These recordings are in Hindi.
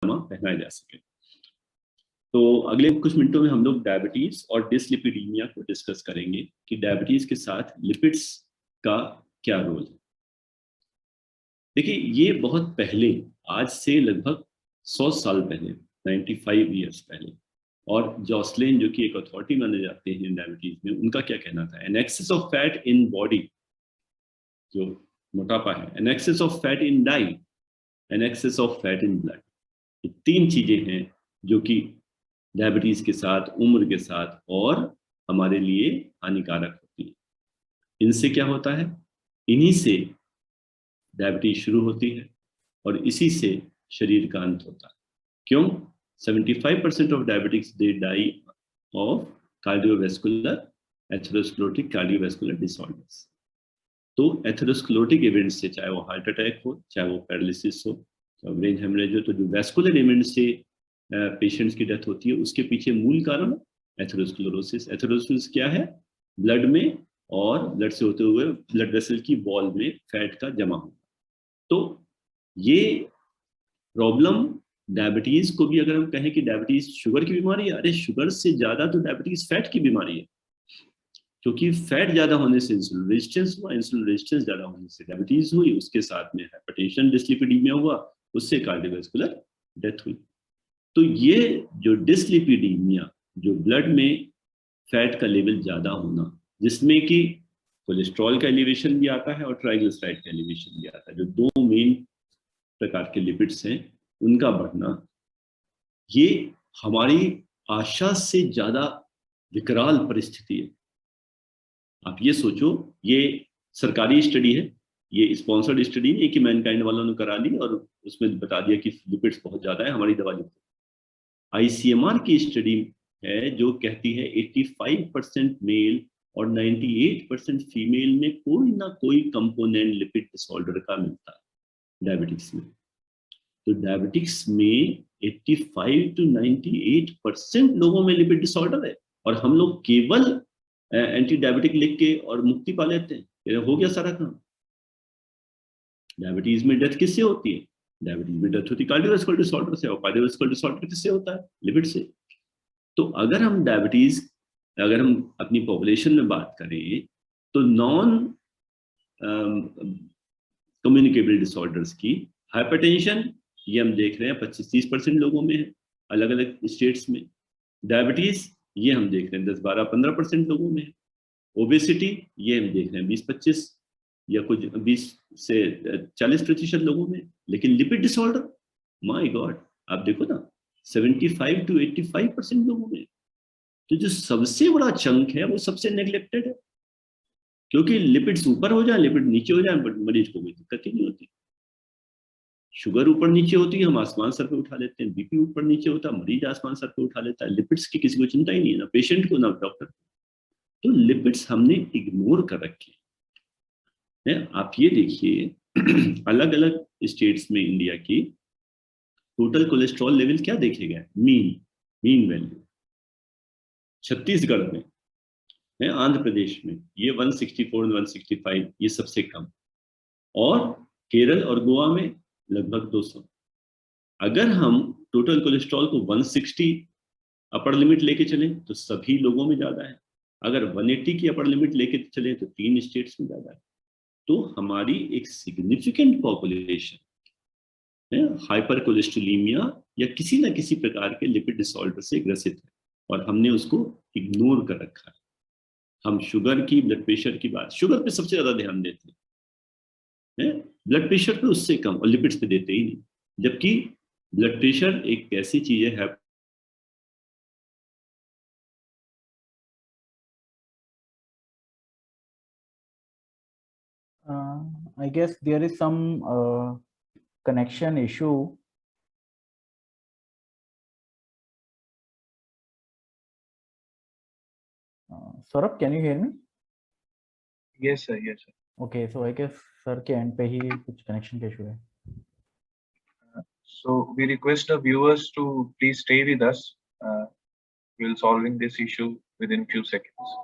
पहनाया जा सके। तो अगले कुछ मिनटों में हम लोग डायबिटीज और डिसलिपिडीमिया को डिस्कस करेंगे कि डायबिटीज के साथ लिपिड्स का क्या रोल है। देखिए, ये बहुत पहले, आज से लगभग 100 साल पहले, 95 ईयर्स पहले, और जॉसलिन जो कि एक अथॉरिटी माने जाते हैं डायबिटीज में, उनका क्या कहना था? An excess of fat in body, जो मोटापा है, an excess of fat in diet, an excess of fat in blood, ये तीन चीजें हैं जो कि डायबिटीज के साथ, उम्र के साथ और हमारे लिए हानिकारक होती है। इनसे क्या होता है? इन्हीं से डायबिटीज शुरू होती है और इसी से शरीर का अंत होता है। क्यों? 75% of diabetics they die of cardiovascular atherosclerotic cardiovascular disorders. तो एथेरोस्क्लेरोटिक इवेंट से, चाहे वो हार्ट अटैक हो, चाहे वो पैरालिसिस हो, चाहे ब्रेन हेमरेज हो, तो जो वैस्कुलर इवेंट से पेशेंट्स की डेथ होती है, उसके पीछे मूल कारण एथेरोस्क्लेरोसिस। एथेरोस्क्लेरोसिस क्या है? ब्लड में और ब्लड से होते हुए ब्लड वेसल की वॉल में फैट का जमा होना। तो ये प्रॉब्लम डायबिटीज को भी, अगर हम कहें कि डायबिटीज शुगर की बीमारी है, अरे शुगर से ज्यादा तो डायबिटीज फैट की बीमारी है, क्योंकि फैट ज्यादा होने से इंसुलिन रेजिस्टेंस हुआ, इंसुलिन रेजिस्टेंस ज्यादा होने से डायबिटीज हुई, उसके साथ में हाइपरटेंशन डिसलिपिडीमिया हुआ, उससे कार्डियोवैस्कुलर डेथ हुई। तो ये जो डिसलिपिडीमिया, जो ब्लड में फैट का लेवल ज्यादा होना, जिसमें कि कोलेस्ट्रॉल का एलिवेशन भी आता है और ट्राइग्लिसराइड का एलिवेशन भी आता है, जो दो मेन प्रकार के लिपिड्स हैं, उनका बढ़ना, ये हमारी आशा से ज्यादा विकराल परिस्थिति है। आप ये सोचो, ये सरकारी स्टडी है, ये स्पॉन्सर्ड स्टडी नहीं है कि मैनकाइंड वालों ने करा ली और उसमें बता दिया कि लिपिड्स बहुत ज्यादा है, हमारी दवा लो। आईसीएमआर की स्टडी है जो कहती है 85% मेल और 98% फीमेल में कोई ना कोई कंपोनेंट लिपिड डिसऑर्डर का मिलता है डायबिटिक्स में। तो डायबिटिक्स में 85 to 98% लोगों में लिपिड डिसऑर्डर है, और हम लोग केवल एंटी डायबिटिक लिख के और मुक्ति पा लेते हैं, हो गया सारा काम। डायबिटीज में डेथ किससे होती है? डायबिटीज में डेथ होती है कार्डियोवैस्कुलर डिसऑर्डर से, और कार्डियोवैस्कुलर डिसऑर्डर किससे होता है? लिपिड से। तो अगर हम डायबिटीज, अगर हम अपनी पॉपुलेशन में बात करें, तो नॉन कम्युनिकेबल डिसऑर्डर्स की, हाइपरटेंशन, ये हम देख रहे हैं 25-30% लोगों में है, अलग अलग स्टेट्स में। डायबिटीज, ये हम देख रहे हैं 10-12-15% लोगों में है। ओबेसिटी, ये हम देख रहे हैं 20-25 या कुछ 20 से 40% लोगों में। लेकिन लिपिड डिसऑर्डर, माय गॉड, आप देखो ना, 75 to 85% लोगों में। तो जो सबसे बड़ा चंक है वो सबसे नेग्लेक्टेड है, क्योंकि लिपिड्स ऊपर हो जाए, लिपिड नीचे हो जाए, मरीज को कोई दिक्कत ही नहीं होती। शुगर ऊपर नीचे होती है, हम आसमान सर पे उठा लेते हैं, बीपी ऊपर नीचे होता है, मरीज आसमान सर पे उठा लेता है। लिपिड्स की किसी को चिंता ही नहीं है, ना पेशेंट को ना डॉक्टर। तो लिपिड्स हमने इग्नोर कर रखे हैं। आप ये देखिए, अलग अलग स्टेट्स में इंडिया की टोटल कोलेस्ट्रॉल लेवल क्या देखे गए? मीन मीन वैल्यू छत्तीसगढ़ में है, आंध्र प्रदेश में ये 164 165, ये सबसे कम, और केरल और गोवा में लगभग 200। अगर हम टोटल कोलेस्ट्रॉल को 160 अपर लिमिट लेके चलें तो सभी लोगों में ज्यादा है, अगर 180 की अपर लिमिट लेके चलें तो 3 स्टेट्स में ज्यादा है। तो हमारी एक सिग्निफिकेंट पॉपुलेशन है हाइपर कोलेस्ट्रोलीमिया या किसी ना किसी प्रकार के लिपिड डिसऑर्डर से ग्रसित है, और हमने उसको इग्नोर कर रखा है। हम शुगर की, ब्लड प्रेशर की बात, शुगर पे सबसे ज्यादा ध्यान देते हैं, ब्लड प्रेशर पे उससे कम, और लिपिड्स पे देते ही नहीं। जबकि ब्लड प्रेशर एक ऐसी चीज है। I guess there is some connection issue. Saurabh, can you hear me? Yes, sir. Yes, sir. Okay, so I guess sir के end पे ही कुछ connection का issue है. So we request the viewers to please stay with us. We'll solving this issue within few seconds.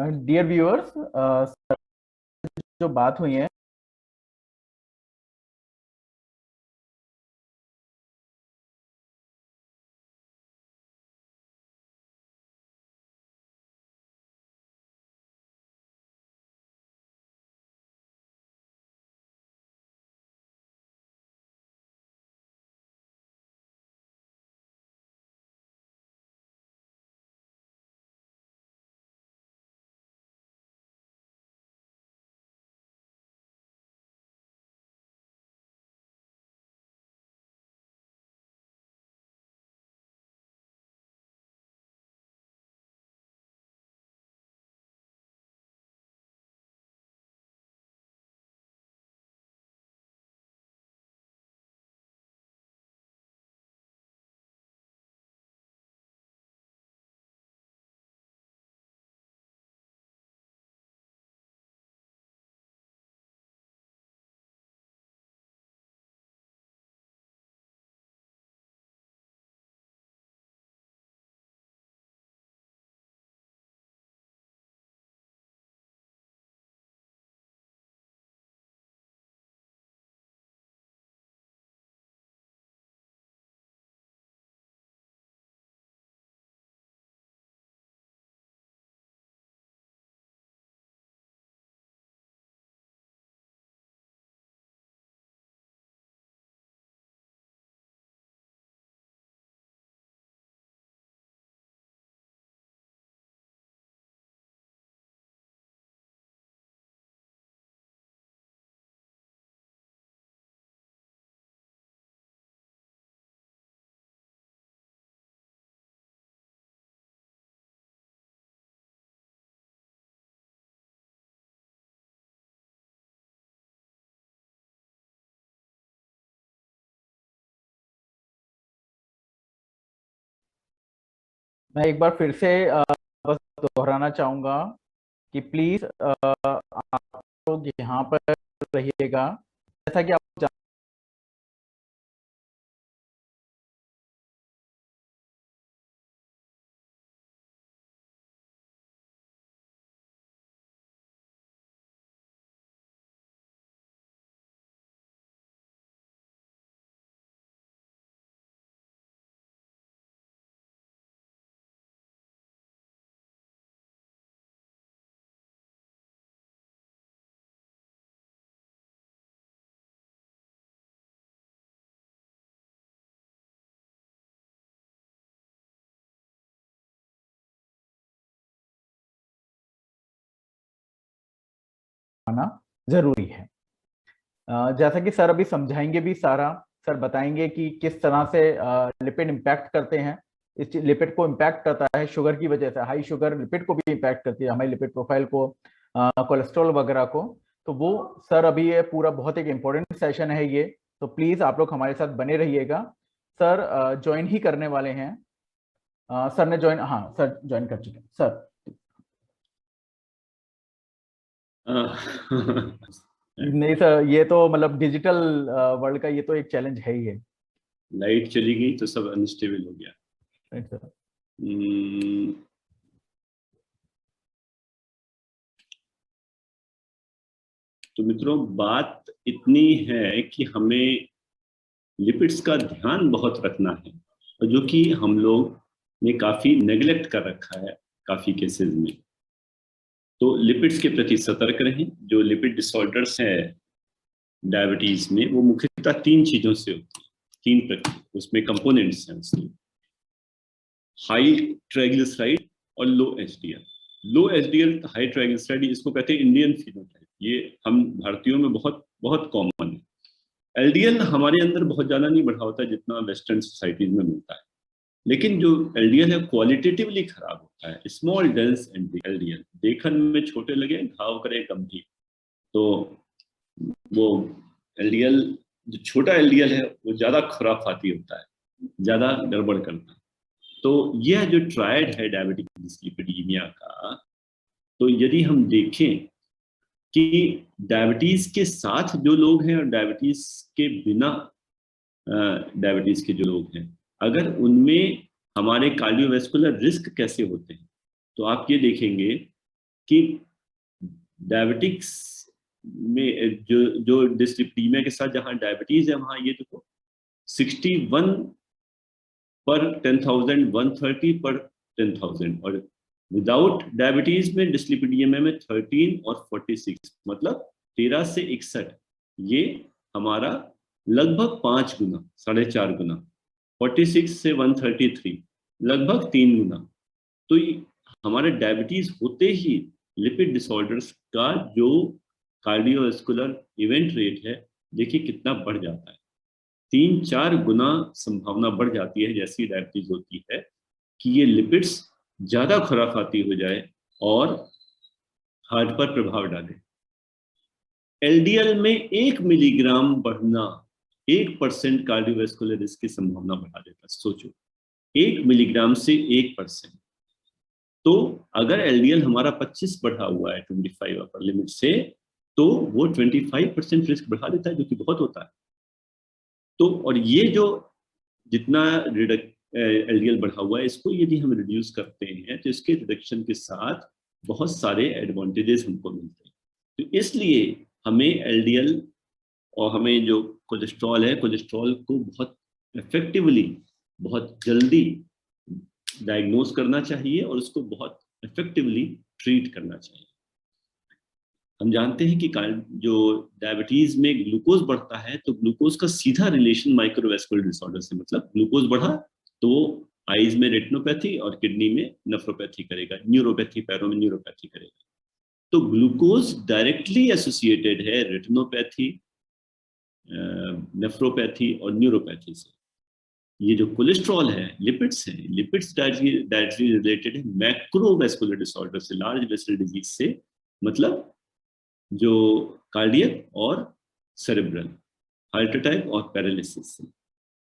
Dear viewers, जो बात हुई है मैं एक बार फिर से बस दोहराना चाहूंगा कि प्लीज आप लोग यहाँ पर रहिएगा। जैसा कि आप आना जरूरी है। जैसा कि सर अभी समझाएंगे भी सारा, सर बताएंगे कि किस तरह से लिपिड इम्पैक्ट करते हैं। इस लिपिड को इम्पैक्ट करता है शुगर की वजह से, हाई शुगर लिपिड को भी इम्पैक्ट करती है, हमारी लिपिड प्रोफाइल को, कोलेस्ट्रॉल वगैरह को। तो वो सर अभी ये पूरा बहुत एक इम्पोर्टेंट सेशन है ये, तो प्लीज आप लोग हमारे साथ बने रहिएगा। सर ज्वाइन ही करने वाले हैं। सर ने ज्वाइन, हाँ सर ज्वाइन कर चुके हैं सर। नहीं सर, ये तो मतलब डिजिटल वर्ल्ड का ये तो एक चैलेंज है ही है। लाइट चली गई तो सब अनस्टेबल हो गया। Right sir. तो मित्रों, बात इतनी है कि हमें लिपिड्स का ध्यान बहुत रखना है, और जो कि हम लोग ने काफी नेग्लेक्ट कर रखा है काफी केसेस में। तो लिपिड्स के प्रति सतर्क रहें। जो लिपिड डिसऑर्डर्स है डायबिटीज में, वो मुख्यतः 3 चीजों से होती है, 3 प्रकार उसमें कंपोनेंट्स हैं उसके, हाई ट्राइग्लिसराइड और लो एचडीएल। लो एचडीएल, हाई ट्राइग्लिसराइड, इसको कहते हैं इंडियन फिनोटाइप, ये हम भारतीयों में बहुत बहुत कॉमन है। एलडीएल हमारे अंदर बहुत ज्यादा नहीं बढ़ा होता जितना वेस्टर्न सोसाइटीज में मिलता है, लेकिन जो एलडीएल है क्वालिटेटिवली खराब होता है। स्मॉल डेंस एलडीएल, देखने में छोटे लगे, घाव करे गंभीर। तो वो एलडीएल, जो छोटा एलडीएल है, वो ज्यादा खुराफाती होता है, ज्यादा गड़बड़ करता है। तो यह जो ट्रायड है डायबिटिक डिसलिपिडीमिया का, तो यदि हम देखें कि डायबिटीज के साथ जो लोग हैं और डायबिटीज के बिना डायबिटीज के जो लोग हैं, अगर उनमें हमारे कार्डियोवैस्कुलर रिस्क कैसे होते हैं, तो आप ये देखेंगे कि डायबिटिक्स में जो डिस्लिपिडीमिया के साथ जहां डायबिटीज है वहां ये देखो 61 पर 10,000, 130 पर 10,000, और विदाउट डायबिटीज में डिस्लिपिडीमिया में 13 और 46, मतलब 13 से 61, ये हमारा लगभग 5 गुना, 4.5 गुना, 46 से 133 लगभग 3 गुना। तो हमारे डायबिटीज होते ही लिपिड डिसऑर्डर्स का जो कार्डियोवास्कुलर इवेंट रेट है देखिए कितना बढ़ जाता है, 3-4 गुना संभावना बढ़ जाती है जैसी डायबिटीज होती है कि ये लिपिड्स ज्यादा खुराफाती हो जाए और हार्ट पर प्रभाव डाले। एलडीएल में 1 मिलीग्राम बढ़ना 1% कार्डियोवास्कुलर रिस्क की संभावना बढ़ा देता है। सोचो 1 मिलीग्राम से 1%, तो अगर एलडीएल हमारा 25 बढ़ा हुआ है 25 अपर लिमिट से, तो वो 25% रिस्क बढ़ा देता है, जो कि बहुत होता है। तो और ये जो जितना एलडीएल बढ़ा हुआ है, इसको यदि हम रिड्यूस करते हैं तो इसके रिडक्शन के साथ बहुत सारे एडवांटेजेस हमको मिलते हैं। तो इसलिए हमें एलडीएल और हमें जो कोलेस्ट्रॉल है, कोलेस्ट्रॉल को बहुत इफेक्टिवली, बहुत जल्दी डायग्नोज करना चाहिए और उसको बहुत इफेक्टिवली ट्रीट करना चाहिए। हम जानते हैं कि जो डायबिटीज में ग्लूकोज बढ़ता है तो ग्लूकोज का सीधा रिलेशन माइक्रोवेस्कुलर डिसऑर्डर से, मतलब ग्लूकोज बढ़ा तो आईज में रेटिनोपैथी और किडनी में नेफ्रोपैथी करेगा, न्यूरोपैथी पैरों में न्यूरोपैथी करेगा। तो ग्लूकोज डायरेक्टली एसोसिएटेड है रेटिनोपैथी, नेफ्रोपैथी और न्यूरोपैथी से। ये जो कोलेस्ट्रॉल है, लिपिड्स हैं, लिपिड्स डायरेक्टली रिलेटेड है मैक्रोवेस्कुलर डिसऑर्डर से, लार्ज वेसल डिजीज से, मतलब जो कार्डियक और सेरेब्रल, हार्ट अटैक और पैरालिसिस से।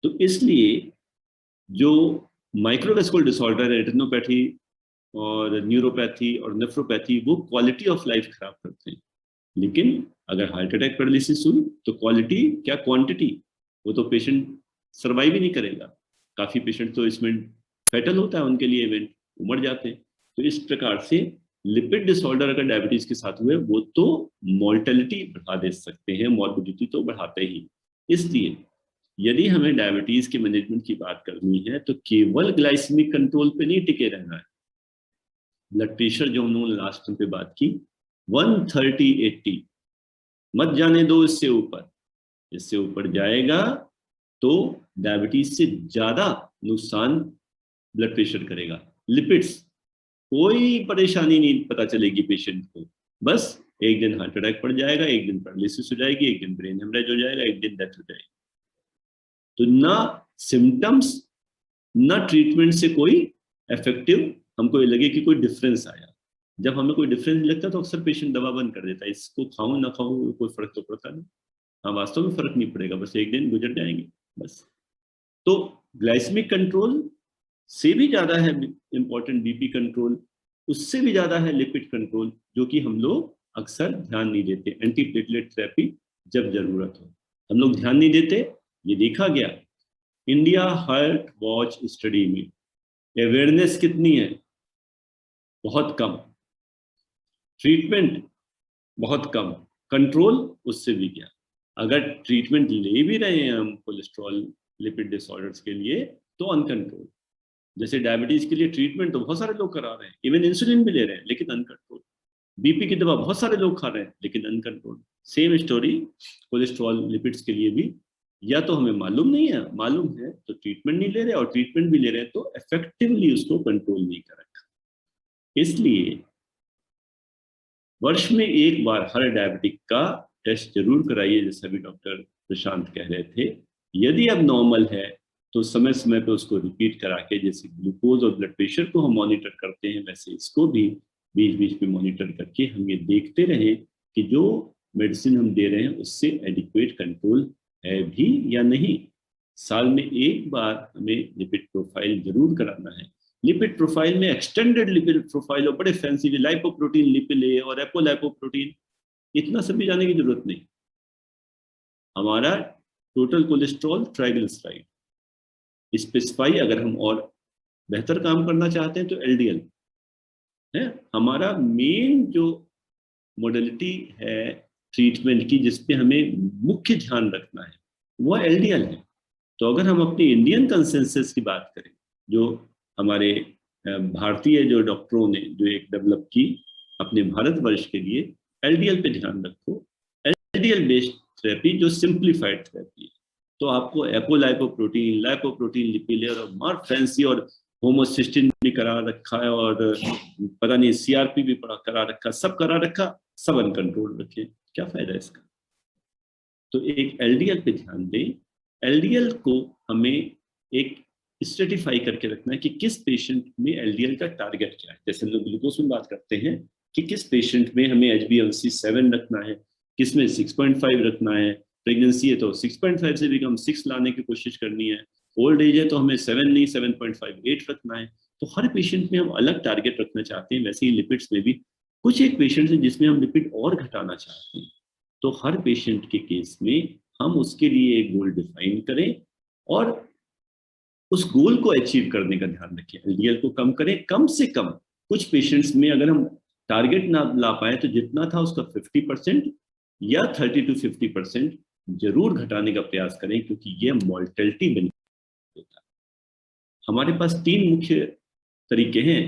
तो इसलिए जो माइक्रोवेस्कुलर डिसऑर्डर है, रेटिनोपैथी और न्यूरोपैथी और नेफ्रोपैथी, वो क्वालिटी ऑफ लाइफ खराब करते हैं। लेकिन अगर हार्ट अटैक पैरालिसिस हुई तो क्वालिटी क्या क्वांटिटी, वो तो पेशेंट सर्वाइव ही नहीं करेगा। काफी पेशेंट तो इसमें फैटल होता है उनके लिए इवेंट, मर जाते हैं। तो इस प्रकार से लिपिड डिसऑर्डर अगर डायबिटीज के साथ हुए वो तो मोर्टेलिटी बढ़ा दे सकते हैं, मॉर्बिडिटी तो बढ़ाते ही। इसलिए यदि हमें डायबिटीज के मैनेजमेंट की बात करनी है तो केवल ग्लाइसेमिक कंट्रोल पे नहीं टिके रहना है। ब्लड प्रेशर जो उन्होंने लास्ट पे बात की 130/80 मत जाने दो, इससे ऊपर जाएगा तो डायबिटीज से ज्यादा नुकसान ब्लड प्रेशर करेगा। लिपिड्स कोई परेशानी नहीं पता चलेगी पेशेंट को, बस एक दिन हार्ट अटैक पड़ जाएगा, एक दिन पैरालिसिस हो जाएगी, एक दिन ब्रेन हेमरेज हो जाएगा, एक दिन डेथ हो जाएगी। तो ना सिम्टम्स ना ट्रीटमेंट से कोई इफेक्टिव हमको ये लगे कि कोई डिफरेंस आया। जब हमें कोई डिफरेंस नहीं लगता तो अक्सर पेशेंट दवा बंद कर देता है, इसको खाऊं ना खाऊं कोई फर्क तो पड़ता नहीं। हाँ, वास्तव में फर्क नहीं पड़ेगा, बस एक दिन गुजर जाएंगे बस। तो ग्लाइसेमिक कंट्रोल से भी ज्यादा है इंपॉर्टेंट बीपी कंट्रोल, उससे भी ज्यादा है लिपिड कंट्रोल, जो कि हम लोग अक्सर ध्यान नहीं देते। एंटी प्लेटलेट थेरेपी जब जरूरत हो हम लोग ध्यान नहीं देते। ये देखा गया इंडिया हार्ट वॉच स्टडी में अवेयरनेस कितनी है, बहुत कम, ट्रीटमेंट बहुत कम, कंट्रोल उससे भी क्या। अगर ट्रीटमेंट ले भी रहे हैं हम कोलेस्ट्रॉल लिपिड डिसऑर्डर्स के लिए तो अनकंट्रोल। जैसे डायबिटीज के लिए ट्रीटमेंट तो बहुत सारे लोग करा रहे हैं, इवन इंसुलिन भी ले रहे हैं, लेकिन अनकंट्रोल। बीपी की दवा बहुत सारे लोग खा रहे हैं, लेकिन uncontrol. Same story cholesterol lipids के लिए भी, या तो हमें मालूम नहीं है, मालूम है तो ट्रीटमेंट नहीं ले रहे, और ट्रीटमेंट भी ले रहे हैं तो इफेक्टिवली उसको कंट्रोल नहीं कर रखा। इसलिए वर्ष में एक बार हर डायबिटिक का टेस्ट जरूर कराइए, जैसे अभी डॉक्टर प्रशांत कह रहे थे। यदि अब नॉर्मल है तो समय समय पे उसको रिपीट करा के, जैसे ग्लूकोज और ब्लड प्रेशर को हम मॉनिटर करते हैं, वैसे इसको भी बीच बीच में मॉनिटर करके हम ये देखते रहें कि जो मेडिसिन हम दे रहे हैं उससे एडिक्वेट कंट्रोल है भी या नहीं। साल में एक बार हमें लिपिड प्रोफाइल जरूर कराना है। लिपिड प्रोफाइल में एक्सटेंडेड लिपिड प्रोफाइल और बड़े फैंसी लाइपोप्रोटीन लिपिड ए और एपोलाइपोप्रोटीन, इतना सब भी जाने की जरूरत नहीं। हमारा टोटल कोलेस्ट्रॉल, ट्राइग्लिसराइड, स्पेसिफाई अगर हम और बेहतर काम करना चाहते हैं तो एलडीएल, है। हमारा मेन जो मोडेलिटी है ट्रीटमेंट की जिसपे हमें मुख्य ध्यान रखना है वो एलडीएल है। तो अगर हम अपनी इंडियन कंसेंसस की बात करें, जो हमारे भारतीय जो डॉक्टरों ने जो एक डेवलप की अपने भारतवर्ष के लिए, एलडीएल पे ध्यान रखो। एलडीएल बेस्ड थेरेपी जो सिंप्लीफाइड थेरेपी है, तो आपको एपोलाइपोप्रोटीन, लाइपोप्रोटीन, लिपिलेयर और मार फैंसी और होमोसिस्टिन भी करा रखा है और पता नहीं सीआरपी भी करा रखा, सब करा रखा, सब अनकंट्रोल रखे, क्या फायदा है इसका। तो एक एलडीएल पे ध्यान दें। एलडीएल को हमें एक स्ट्रेटिफाई करके रखना है कि किस पेशेंट में एलडीएल का टारगेट क्या है। जैसे हम लोग ग्लूकोज में बात करते हैं कि किस पेशेंट में हमें HbA1c 7 रखना है, किस में 6.5 रखना है। प्रेगनेंसी है तो 6.5 से भी कम 6 लाने की कोशिश करनी है। ओल्ड एज है तो हमें 7 नहीं 7.5 8 रखना है। तो हर पेशेंट में हम अलग टारगेट रखना चाहते हैं। वैसे ही लिपिड्स में भी कुछ एक पेशेंट है जिसमें हम लिपिड और घटाना चाहते हैं, तो हर पेशेंट के केस में हम उसके लिए एक गोल डिफाइन करें और उस गोल को अचीव करने का ध्यान रखें। एलडीएल को कम करें, कम से कम। कुछ पेशेंट्स में अगर हम टारगेट ना ला पाए तो जितना था उसका 50% या 30 to 50% जरूर घटाने का प्रयास करें, क्योंकि ये मॉर्टेलिटी बेनिफिट देता है। हमारे पास 3 मुख्य तरीके हैं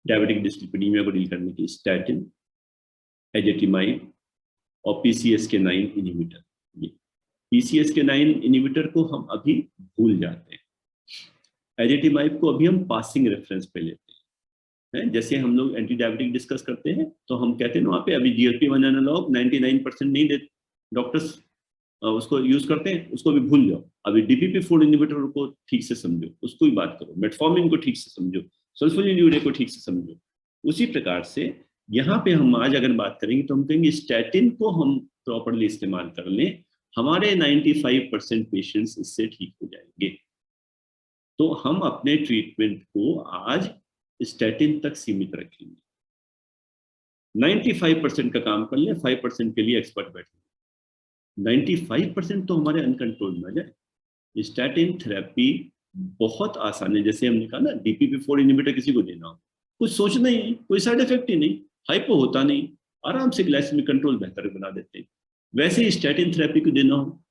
डायबिटिक डिस्लिपिडीमिया को डील करने की: स्टैटिन, एजेटिमाइब और PCSK9 इनहिबिटर। ये PCSK9 इनहिबिटर को हम अभी भूल जाते हैं। एजेटिमाइब को अभी हम पासिंग रेफरेंस पे लेते हैं। जैसे हम लोग एंटी डायबिटिक डिस्कस करते हैं तो हम कहते हैं वहाँ पे अभी GLP-1 एनालॉग 99% नहीं देते, डॉक्टर्स उसको यूज करते हैं, उसको भी भूल जाओ। अभी DPP-4 इनहिबिटर को ठीक से समझो, उसको ही बात करो। मेटफॉर्मिन को ठीक से समझो, सल्फोनिलयूरिया को ठीक से समझो। उसी प्रकार से यहाँ पे हम आज अगर बात करेंगे तो हम कहेंगे स्टैटिन को हम प्रॉपरली इस्तेमाल कर लें, हमारे 95% पेशेंट्स इससे ठीक हो जाएंगे। तो हम अपने ट्रीटमेंट को आज स्टैटिन तक सीमित रखेंगे। 95% का काम कर लें, 5% के लिए एक्सपर्ट बैठे। 95% तो हमारे अनकंट्रोल में आ जाए। स्टैटिन थेरेपी बहुत आसान है। जैसे हमने कहा ना, DPP-4 इनहिबिटर किसी को देना हो, कुछ सोचना ही नहीं, कोई साइड इफेक्ट ही नहीं, हाइपो होता नहीं, आराम से ग्लाइसेमिक कंट्रोल बेहतर बना देते हैं। वैसे ही स्टैटिन थेरेपी को देना हो,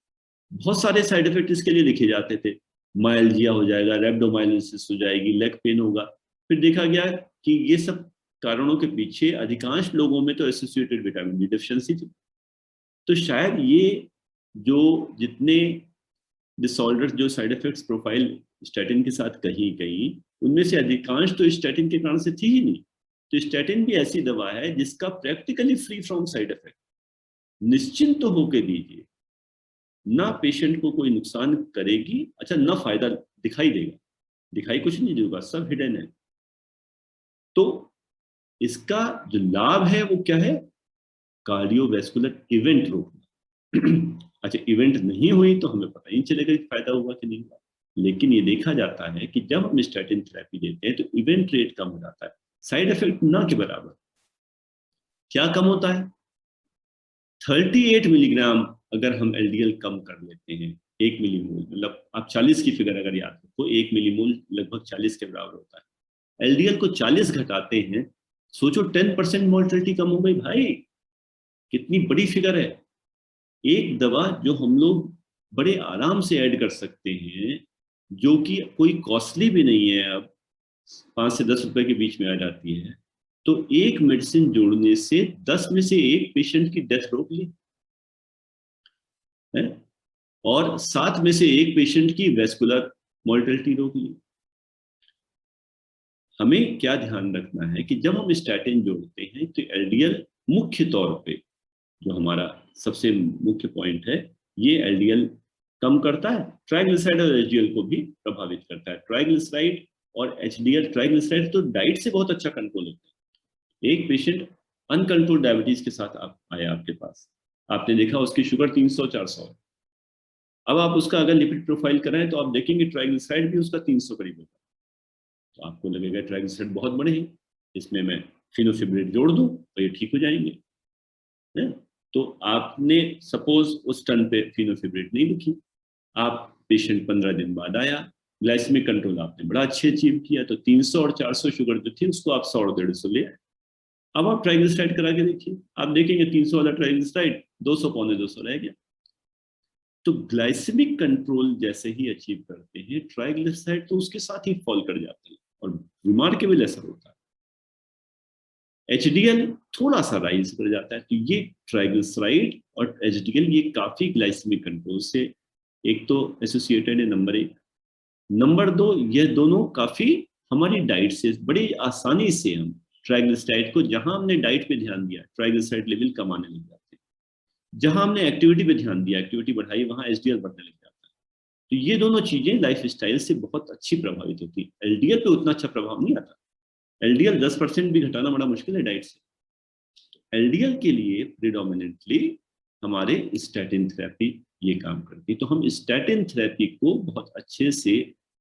बहुत सारे साइड इफेक्ट इसके लिए लिखे जाते थे। माइल्जिया हो जाएगा, रेब्डोमाइलिसिस हो जाएगी, लेग पेन होगा। फिर देखा गया कि ये सब कारणों के पीछे अधिकांश लोगों में तो एसोसिएटेड विटामिन डी डिफिशिएंसी थी। तो शायद ये जो जितने डिसऑर्डर जो साइड इफेक्ट्स प्रोफाइल स्टैटिन के साथ कहीं कहीं, उनमें से अधिकांश तो स्टैटिन के कारण से थी ही नहीं। तो स्टैटिन भी ऐसी दवा है जिसका practically free from side effect. निश्चिंत तो होकर दीजिए, ना पेशेंट को कोई नुकसान करेगी, अच्छा ना फायदा दिखाई देगा, दिखाई कुछ नहीं देगा, सब हिडन है। तो इसका जो लाभ है वो क्या है? कार्डियोवैस्कुलर इवेंट रोकना। अच्छा, इवेंट नहीं हुई तो हमें पता ही नहीं चलेगा कि फायदा हुआ कि नहीं हुआ। लेकिन ये देखा जाता है कि जब हम स्टैटिन थेरेपी देते हैं तो इवेंट रेट कम हो जाता है, साइड इफेक्ट ना के बराबर। क्या कम होता है? 38 मिलीग्राम अगर हम एलडीएल कम कर लेते हैं, 1 मिलीमोल, मतलब आप 40 की फिगर अगर याद रखो, 1 मिलीमोल लगभग 40 के बराबर होता है। एलडीएल को 40 घटाते हैं, सोचो 10% मॉर्टेलिटी कम हो गई भाई, कितनी बड़ी फिगर है। एक दवा जो हम लोग बड़े आराम से ऐड कर सकते हैं, जो कि कोई कॉस्टली भी नहीं है, अब 5 से 10 रुपए के बीच में आ जाती है, तो एक मेडिसिन जोड़ने से 10 में से 1 पेशेंट की डेथ रोक ली है, और 7 में से 1 पेशेंट की वैस्कुलर मॉर्टेलिटी रोक ली। हमें क्या ध्यान रखना है कि जब हम स्टैटिन जोड़ते हैं तो एलडीएल मुख्य तौर पे, जो हमारा सबसे मुख्य पॉइंट है, ये एलडीएल कम करता है, ट्राइग्लिसराइड और एचडीएल को भी प्रभावित करता है। ट्राइग्लिसराइड और एचडीएल, ट्राइग्लिसराइड तो डाइट से बहुत अच्छा कंट्रोल होता है। एक पेशेंट अनकंट्रोल्ड डायबिटीज के साथ आया आपके पास, आपने देखा उसकी शुगर 300-400, अब आप उसका अगर लिपिड प्रोफाइल कराएं तो आप देखेंगे ट्राइग्लिसराइड भी उसका 300 करीब होता है। तो आपको लगेगा ट्राइग्लिसराइड बहुत बड़े हैं, इसमें मैं फिनोफिब्रिलेट जोड़ दूं तो ये ठीक हो जाएंगे है? तो आपने सपोज उस टन पे फिनोफिब्रिलेट नहीं लिखी, आप पेशेंट 15 दिन बाद आया, ग्लाइसेमिक कंट्रोल आपने बड़ा अच्छे अचीव किया, तो 300 और 400 शुगर जो थी उसको आप 100-150 ले आए। अब आप ट्राइग्लिसराइड करा के देखिए, आप देखेंगे 300 वाला ट्राइग्लिसराइड 200 पौने 200 रह गया। तो ग्लाइसेमिक कंट्रोल जैसे ही अचीव करते हैं ट्राइग्लिसराइड तो उसके साथ ही फॉल कर जाते हैं और रिमार्केबल असर होता है। एचडीएल थोड़ा सा राइज कर जाता है। तो ये ट्राइग्लिसराइड और एचडीएल ये काफी ग्लाइसेमिक कंट्रोल से एक तो एसोसिएटेड है, नंबर 1। नंबर 2, ये दोनों काफी हमारी डाइट से बड़ी आसानी से हम ट्राइग्लिसराइड को, जहां हमने डाइट पे ध्यान दिया ट्राइग्लिसराइड लेवल कम आने लग जाते हैं, जहां हमने एक्टिविटी पे ध्यान दिया एक्टिविटी बढ़ाई वहां एचडीएल बढ़ने लग जाता है। तो ये दोनों चीजें लाइफ स्टाइल से बहुत अच्छी प्रभावित होती है। एलडीएल पे उतना अच्छा प्रभाव नहीं आता। एलडीएल 10% भी घटाना बड़ा मुश्किल है डाइट से। एलडीएल के लिए प्रिडोमिनेंटली हमारे स्टैटिन थेरेपी ये काम करती है। तो हम स्टैटिन थेरेपी को बहुत अच्छे से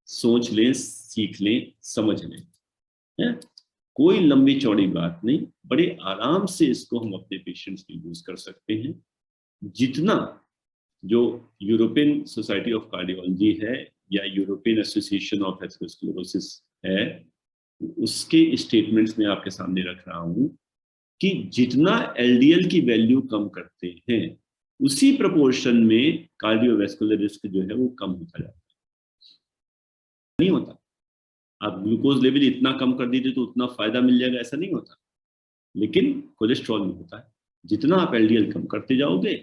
सोच लें, सीख लें, समझ लें, है? कोई लंबी चौड़ी बात नहीं, बड़े आराम से इसको हम अपने पेशेंट्स में यूज कर सकते हैं। जितना जो यूरोपियन सोसाइटी ऑफ कार्डियोलॉजी है या यूरोपियन एसोसिएशन ऑफ एथेरोस्क्लेरोसिस है, उसके स्टेटमेंट्स में आपके सामने रख रहा हूं कि जितना एलडीएल की वैल्यू कम करते हैं उसी प्रोपोर्शन में कार्डियोवैस्कुलर रिस्क जो है वो कम होता जाता है। नहीं होता आप ग्लूकोज लेवल इतना कम कर दीजिए तो उतना फायदा मिल जाएगा, ऐसा नहीं होता। लेकिन कोलेस्ट्रॉल में होता है, जितना आप एलडीएल कम करते जाओगे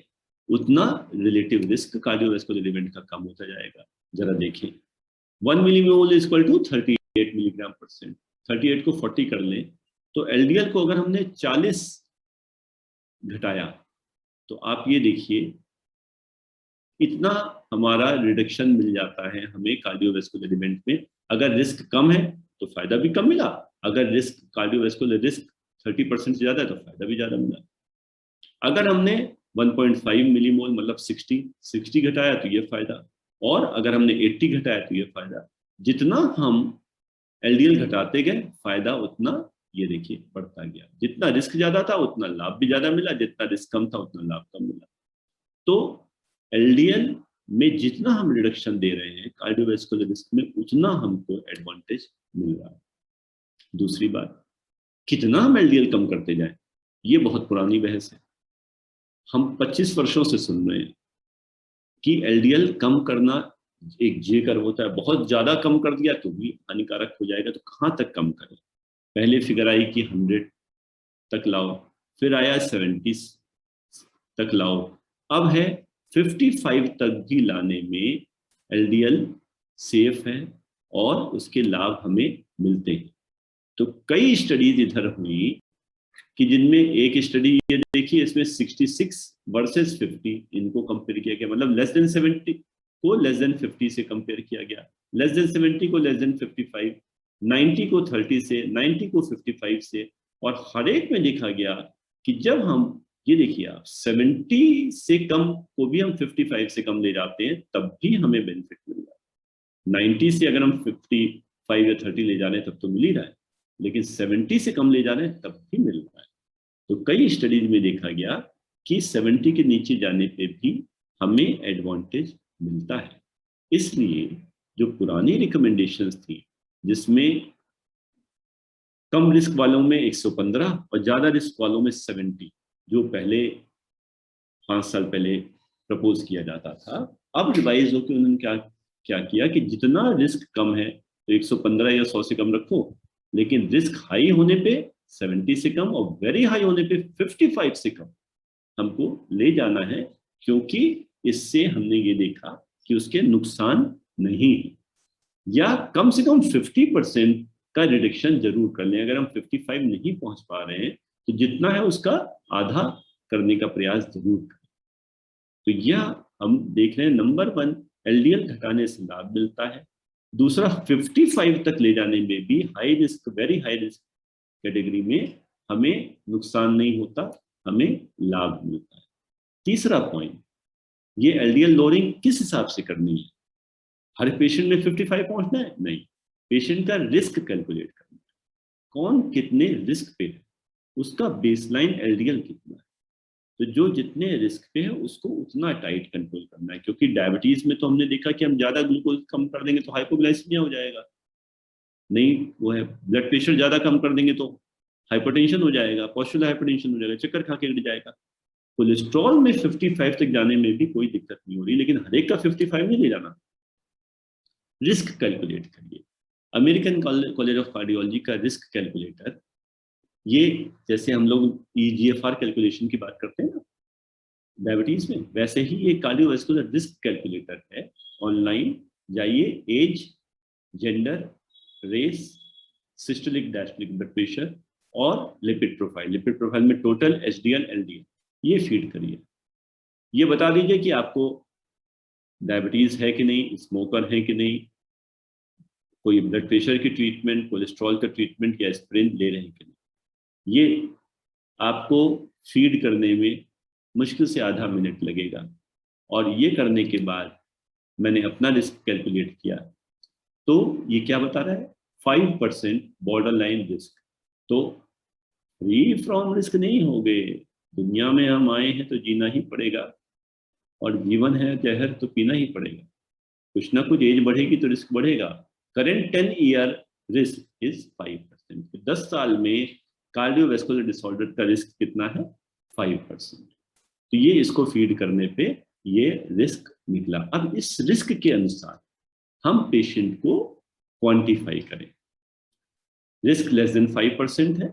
उतना रिलेटिव रिस्क कार्डियोवैस्कुलर इवेंट का कम होता जाएगा। जरा देखें 1 millimole is equal to 38 milligram percent, 38 को 40 कर लें तो एलडीएल को अगर हमने 40 घटाया तो आप ये देखिए इतना हमारा रिडक्शन मिल जाता है हमें कार्डियोवैस्कुलर इवेंट में। अगर रिस्क कम है तो फायदा भी कम मिला, अगर रिस्क कार्डियोवैस्कुलर रिस्क 30% से ज्यादा है तो फायदा भी ज्यादा मिला। अगर हमने 1.5 मिलीमोल मतलब 60 घटाया तो ये फायदा, और अगर हमने 80 घटाया तो ये फायदा। जितना हम एलडीएल घटाते गए फायदा उतना ये देखिए बढ़ता गया। जितना रिस्क ज्यादा था उतना लाभ भी ज्यादा मिला, जितना रिस्क कम था उतना लाभ कम मिला। तो एलडीएल में जितना हम रिडक्शन दे रहे हैं कार्डियोवैस्कुलर रिस्क में उतना हमको एडवांटेज मिल रहा है। दूसरी बात, कितना हम एलडीएल कम करते जाएं ये बहुत पुरानी बहस है। हम 25 वर्षों से सुन रहे हैं कि एलडीएल कम करना एक जे कर होता है, बहुत ज्यादा कम कर दिया तो भी हानिकारक हो जाएगा। तो कहां तक कम करें? पहले फिगर आई कि 100 तक लाओ, फिर आया 70 तक लाओ, अब है 55 तक भी लाने में एलडीएल सेफ है और उसके लाभ हमें मिलते हैं। तो कई स्टडीज इधर हुई कि जिनमें एक स्टडी ये देखिए इसमें 66 वर्सेस 50 इनको कंपेयर किया गया, मतलब लेस देन 70 को लेस देन 50 से कंपेयर किया गया, लेस देन 70 को लेस देन 55, 90 को 30 से, 90 को 55 से, और हर एक में देखा गया कि जब हम ये देखिए आप 70 से कम को भी हम 55 से कम ले जाते हैं तब भी हमें बेनिफिट मिल रहा है। 90 से अगर हम 55 या 30 ले जा रहे हैं तब तो मिल ही रहा है, लेकिन 70 से कम ले जा रहे हैं तब भी मिल रहा है। तो कई स्टडीज में देखा गया कि 70 के नीचे जाने पे भी हमें एडवांटेज मिलता है। इसलिए जो पुरानी रिकमेंडेशंस थी जिसमें कम रिस्क वालों में 115 और ज्यादा रिस्क वालों में 70, जो पहले 5 साल पहले प्रपोज किया जाता था, अब रिवाइज होकर उन्होंने क्या किया कि जितना रिस्क कम है तो 115 या 100 से कम रखो, लेकिन रिस्क हाई होने पे 70 से कम और वेरी हाई होने पे 55 से कम हमको ले जाना है, क्योंकि इससे हमने ये देखा कि उसके नुकसान नहीं है। या कम से कम 50% का रिडक्शन जरूर कर लें। अगर हम 55 नहीं पहुंच पा रहे हैं तो जितना है उसका आधा करने का प्रयास जरूर करें। तो यह हम देख रहे हैं, नंबर 1 एलडीएल घटाने से लाभ मिलता है। दूसरा 55 तक ले जाने में भी high risk very high risk category में हमें नुकसान नहीं होता, हमें लाभ मिलता है। तीसरा पॉइंट, ये एलडीएल लोअरिंग किस हिसाब से करनी है? हर पेशेंट में 55 पहुंचना है? नहीं, पेशेंट का रिस्क कैलकुलेट करना है, कौन कितने रिस्क पे है, उसका बेसलाइन एलडीएल कितना है। तो जो जितने रिस्क पे है उसको उतना टाइट कंट्रोल करना है, क्योंकि डायबिटीज में तो हमने देखा कि हम ज्यादा ग्लूकोज कम कर देंगे तो हाइपोग्लाइसीमिया हो जाएगा, नहीं वो है ब्लड प्रेशर ज्यादा कम कर देंगे तो हाइपरटेंशन हो जाएगा, पोस्चुलर हाइपरटेंशन हो जाएगा, चक्कर खा के गिर जाएगा। कोलेस्ट्रॉल में 55 तक जाने में भी कोई दिक्कत नहीं हो रही, लेकिन हर एक का 55 नहीं ले जाना। रिस्क कैलकुलेट करिए। अमेरिकन कॉलेज ऑफ कार्डियोलॉजी का रिस्क कैलकुलेटर, ये जैसे हम लोग EGFR कैलकुलेशन की बात करते हैं ना डायबिटीज में, वैसे ही ये कार्डियोवैस्कुलर रिस्क कैलकुलेटर है। ऑनलाइन जाइए, age, gender, race, systolic diastolic blood pressure और लिपिड प्रोफाइल में टोटल HDL LDL ये फीड करिए। ये बता दीजिए कि आपको डायबिटीज है कि नहीं, स्मोकर है कि नहीं, कोई ब्लड प्रेशर की ट्रीटमेंट, कोलेस्ट्रॉल का ट्रीटमेंट या एस्पिरिन ले रहे हैं कि नहीं। ये आपको फीड करने में मुश्किल से आधा मिनट लगेगा। और ये करने के बाद मैंने अपना रिस्क कैलकुलेट किया, तो ये क्या बता रहा है, 5% बॉर्डर लाइन रिस्क। तो फ्री फ्रॉम रिस्क नहीं हो गए, दुनिया में हम आए हैं तो जीना ही पड़ेगा, और जीवन है जहर तो पीना ही पड़ेगा। कुछ ना कुछ एज बढ़ेगी तो रिस्क बढ़ेगा। Current 10 year risk is 5%। 10 साल में कार्डियोवैस्कुलर डिसऑर्डर का रिस्क कितना है, 5%। तो ये इसको फीड करने पे ये रिस्क निकला। अब इस रिस्क के अनुसार हम पेशेंट को क्वांटिफाई करें। रिस्क लेस देन 5% है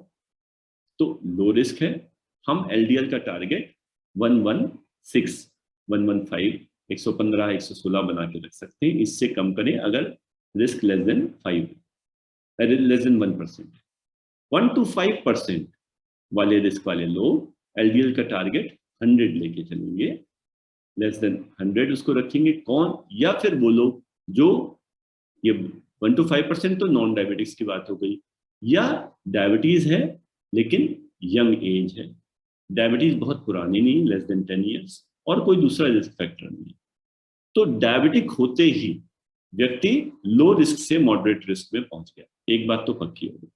तो लो रिस्क है। हम LDL का टारगेट 116, 115, 115, 116 बना के रख सकते हैं। इससे कम करें अगर रिस्क लेस देन 1%। 1 to 5% वाले रिस्क वाले लोग LDL का टारगेट 100 लेके चलेंगे, लेस देन 100 उसको रखेंगे। कौन? या फिर वो लोग जो ये 1 to 5% तो नॉन डायबिटिक्स की बात हो गई, या डायबिटीज है लेकिन यंग एज है, डायबिटीज बहुत पुरानी नहीं, लेस देन 10 ईयर्स, और कोई दूसरा रिस्क फैक्टर नहीं। तो डायबिटिक होते ही व्यक्ति लो रिस्क से मॉडरेट रिस्क में पहुंच गया, एक बात तो पक्की हो गई।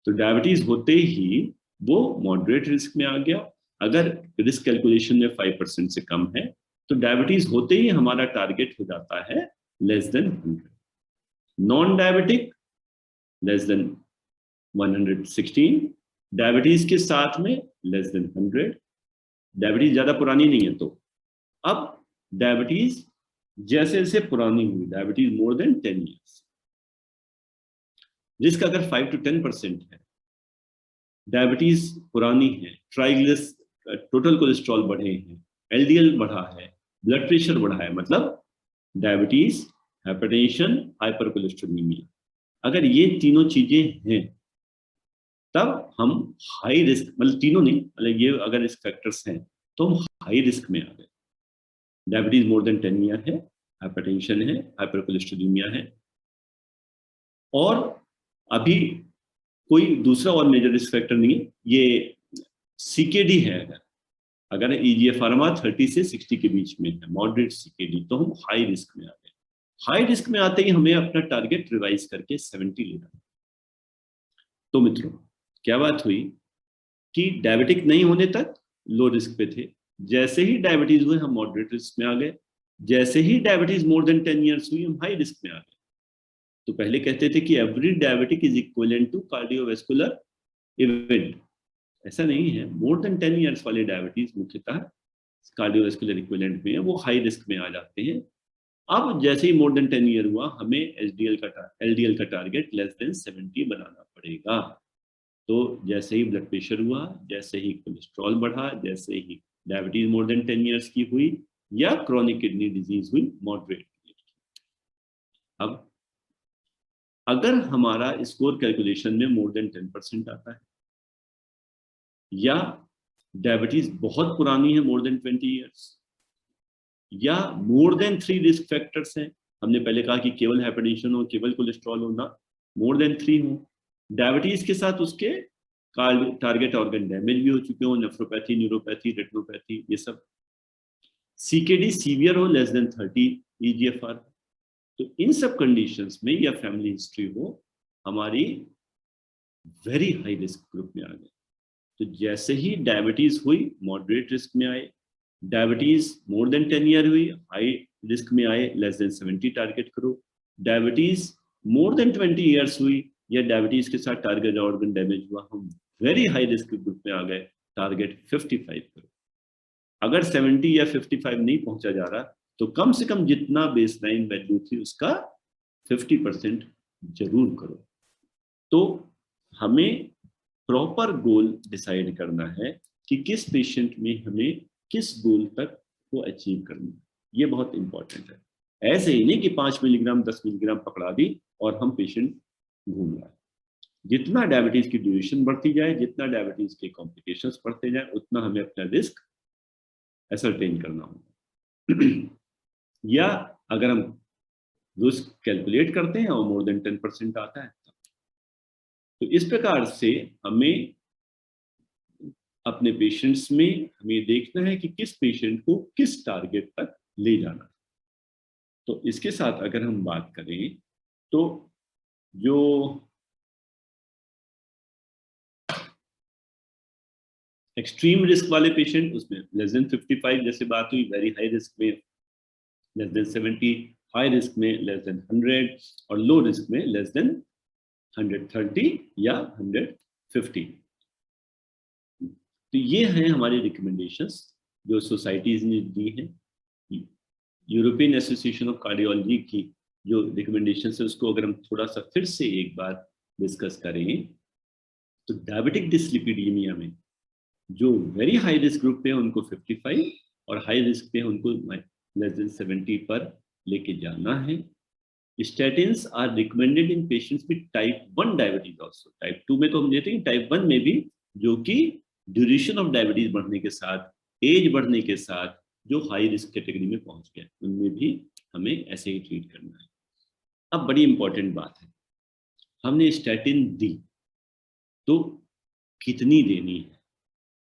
तो डायबिटीज होते ही वो मॉडरेट रिस्क में आ गया। अगर रिस्क कैलकुलेशन में 5% से कम है तो डायबिटीज होते ही हमारा टारगेट हो जाता है less than 100। Non diabetic less than 116, diabetes के साथ में लेस देन 100। डायबिटीज ज्यादा पुरानी नहीं है तो। अब डायबिटीज जैसे जैसे पुरानी हुई, डायबिटीज मोर देन 10 ईयर्स, रिस्क अगर 5 to 10% है, डायबिटीज पुरानी है, टोटल कोलेस्ट्रॉल बढ़े हैं, LDL बढ़ा है, ब्लड प्रेशर बढ़ा है, मतलब डायबिटीज, हाइपरटेंशन, हाइपरकोलेस्टेरोलेमिया, अगर ये तीनों चीजें हैं तब हम हाई रिस्क, मतलब तीनों नहीं, मतलब ये अगर रिस्क फैक्टर्स हैं तो हम हाई रिस्क में आ गए। डायबिटीज मोर देन 10 ईयर है, हाइपरटेंशन है, हाइपरकोलेस्टेरोलेमिया है, और अभी कोई दूसरा और मेजर रिस्क फैक्टर नहीं है, ये CKD है। अगर EGFR 30 से 60 के बीच में है, मॉडरेट CKD, तो हम हाई रिस्क में आ गए। हाई रिस्क में आते ही हमें अपना टारगेट रिवाइज करके 70 लेना है। तो मित्रों क्या बात हुई कि डायबिटिक नहीं होने तक लो रिस्क पे थे, जैसे ही डायबिटीज हुए हम मॉडरेट रिस्क में आ गए, जैसे ही डायबिटीज मोर देन 10 ईयर्स हुई हम हाई रिस्क में आ गए। तो पहले कहते थे कि every diabetic is equivalent to cardiovascular event, ऐसा नहीं है। मोर देन 10 ईयर्स वाले डायबिटीज मुख्यतः कार्डियोवैस्कुलर इक्विवेलेंट में है, वो हाई रिस्क में आ जाते हैं। अब जैसे ही मोर देन 10 ईयर हुआ हमें LDL का टारगेट लेस देन 70 बनाना पड़ेगा। तो जैसे ही ब्लड प्रेशर हुआ, जैसे ही कोलेस्ट्रॉल बढ़ा, जैसे ही डायबिटीज मोर देन 10 ईयर्स की हुई या क्रोनिक किडनी डिजीज हुई मॉडरेट। अब अगर हमारा स्कोर कैलकुलेशन में मोर देन 10% आता है, या डायबिटीज बहुत पुरानी है मोर देन 20 ईयर्स, या मोर देन 3 रिस्क फैक्टर्स हैं, हमने पहले कहा कि केवल हाइपरटेंशन हो, केवल कोलेस्ट्रॉल हो ना, मोर देन 3 हो, डायबिटीज के साथ उसके टारगेट ऑर्गन डैमेज भी हो चुके हो, नेफ्रोपैथी, न्यूरोपैथी, रेटिनोपैथी, ये सब, CKD सीवियर हो लेस देन 30 EGFR, तो इन सब कंडीशंस में या फैमिली हिस्ट्री हो, हमारी वेरी हाई रिस्क ग्रुप में आ गए। तो जैसे ही डायबिटीज हुई मॉडरेट रिस्क में आए, डायबिटीज मोर देन 10 ईयर हुई हाई रिस्क में आए, लेस देन 70 टारगेट करो, डायबिटीज मोर देन 20 ईयर्स हुई या डायबिटीज के साथ टारगेट ऑर्गन डैमेज हुआ, हम वेरी हाई रिस्क ग्रुप में आ गए, टारगेट 55 करो। अगर 70 या 55 नहीं पहुंचा जा रहा तो कम से कम जितना बेसलाइन वैल्यू थी उसका 50% जरूर करो। तो हमें प्रॉपर गोल डिसाइड करना है कि किस पेशेंट में हमें किस गोल तक को अचीव करना है, ये बहुत इंपॉर्टेंट है। ऐसे ही नहीं कि 5 मिलीग्राम 10 मिलीग्राम पकड़ा दी और हम पेशेंट घूम रहा है। जितना डायबिटीज की ड्यूरेशन बढ़ती जाए, जितना डायबिटीज के कॉम्प्लिकेशंस बढ़ते जाए, उतना हमें अपना रिस्क असरटेन करना होगा। या अगर हम रिस्क कैलकुलेट करते हैं और मोर देन 10% आता है, तो इस प्रकार से हमें अपने पेशेंट्स में हमें देखना है कि किस पेशेंट को किस टारगेट तक ले जाना है। तो इसके साथ अगर हम बात करें तो जो एक्सट्रीम रिस्क वाले पेशेंट, उसमें लेस देन 55 जैसे बात हुई, वेरी हाई रिस्क में लेस देन 70, हाई रिस्क में लेस देन 100 और लो रिस्क में लेस देन 130 या 150। तो ये हैं हमारी रिकमेंडेशंस जो सोसाइटीज ने दी हैं। यूरोपियन एसोसिएशन ऑफ कार्डियोलॉजी की जो रिकमेंडेशंस है उसको अगर हम थोड़ा सा फिर से एक बार डिस्कस करें तो डायबिटिक डिसलिपिडीमिया में जो वेरी हाई रिस्क ग्रुप पे है उनको 55 और हाई रिस्क पे उनको लेस देन 70 पर लेके जाना है। Statins are recommended in patients with type 1 diabetes also. Type 2 में तो हम देते हैं, टाइप 1 में भी, जो कि ड्यूरेशन ऑफ डायबिटीज बढ़ने के साथ, एज बढ़ने के साथ जो हाई रिस्क कैटेगरी में पहुंच गए, उनमें भी हमें ऐसे ही ट्रीट करना है। अब बड़ी इंपॉर्टेंट बात है, हमने स्टैटिन दी तो कितनी देनी है,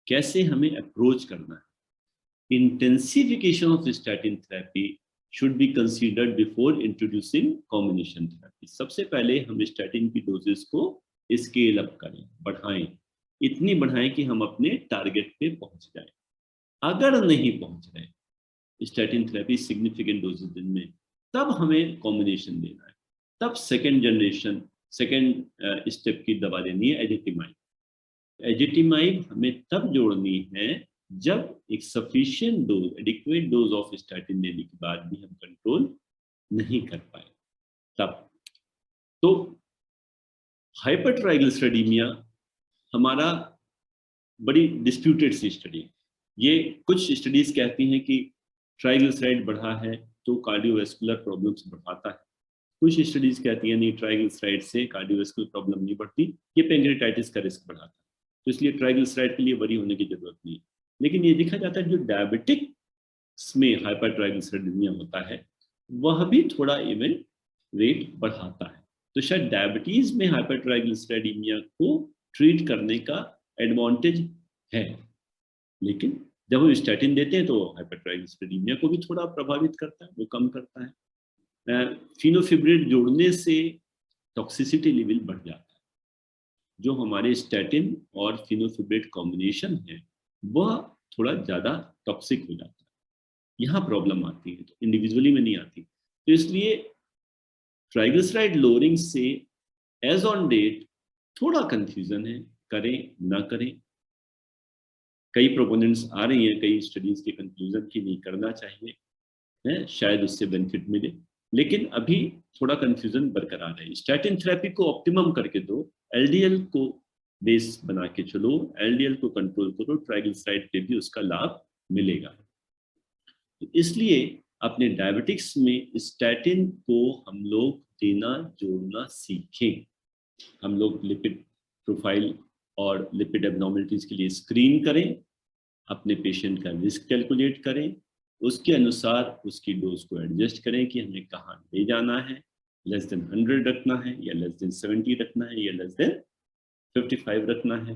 कैसे हमें अप्रोच करना है। Intensification of statin therapy should be considered before introducing combination therapy। सबसे पहले हम स्टैटिन की डोजेस को स्केल अप करें, बढ़ाएं, इतनी बढ़ाएं कि हम अपने टारगेट पे पहुंच जाएं। अगर नहीं पहुंच रहे स्टैटिन थेरेपी सिग्निफिकेंट डोजेस दिन में, तब हमें कॉम्बिनेशन देना है। तब सेकेंड जनरेशन सेकेंड स्टेप की दवा देनी है एजेटिमाइब। एजेटिमाइब हमें तब जोड़नी है जब एक sufficient dose, adequate dose of statin देने के बाद भी हम कंट्रोल नहीं कर पाए तब। तो हाइपरट्राइग्लिसराइडीमिया हमारा बड़ी डिस्प्यूटेड सी स्टडी। ये कुछ स्टडीज कहती हैं कि ट्राइग्लिसराइड बढ़ा है तो कार्डियोवैस्कुलर प्रॉब्लम्स बढ़ाता है, कुछ स्टडीज कहती हैं नहीं, ट्राइग्लिसराइड से कार्डियोवैस्कुलर प्रॉब्लम नहीं बढ़ती, ये पेंक्रेटाइटिस का रिस्क बढ़ाता है, तो इसलिए ट्राइग्लिसराइड के लिए वरी होने की जरूरत नहीं। लेकिन ये देखा जाता है जो डायबिटिक्स में हाइपरट्राइग्लिसराइडीमिया होता है वह भी थोड़ा इवन रेट बढ़ाता है। तो शायद डायबिटीज में हाइपरट्राइग्लिसराइडीमिया को ट्रीट करने का एडवांटेज है, लेकिन जब हम स्टैटिन देते हैं तो हाइपरट्राइग्लिसराइडीमिया को भी थोड़ा प्रभावित करता है, वो कम करता है। फिनोफिब्रिल जोड़ने से टॉक्सिसिटी लेवल बढ़ जाता है। जो हमारे स्टैटिन और फिनोफिब्रिल कॉम्बिनेशन है वह थोड़ा ज़्यादा टॉक्सिक हो जाता है, यहाँ प्रॉब्लम आती है, तो इंडिविजुअली में नहीं आती। तो इसलिए ट्राइग्लिसराइड लोअरिंग से एज ऑन डेट थोड़ा कंफ्यूजन है, करें ना करें। कई प्रोपोनेंट्स आ रही हैं, कई स्टडीज के कंक्लूजन की नहीं करना चाहिए है, शायद उससे बेनिफिट मिले, लेकिन अभी थोड़ा कंफ्यूजन बरकरार है। स्टैटिन थेरेपी को ऑप्टिमम करके दो, एलडीएल को बेस बना के चलो, एलडीएल को कंट्रोल करो, ट्राइग्लिसराइड पे भी उसका लाभ मिलेगा। तो इसलिए अपने डायबिटिक्स में स्टैटिन को हम लोग देना जोड़ना सीखें। हम लोग लिपिड प्रोफाइल और लिपिड एब्नॉर्मलिटीज के लिए स्क्रीन करें, अपने पेशेंट का रिस्क कैलकुलेट करें, उसके अनुसार उसकी डोज को एडजस्ट करें कि हमें कहाँ ले जाना है, लेस देन 100 रखना है या लेस देन 70 रखना है या लेस देन 55 रखना है।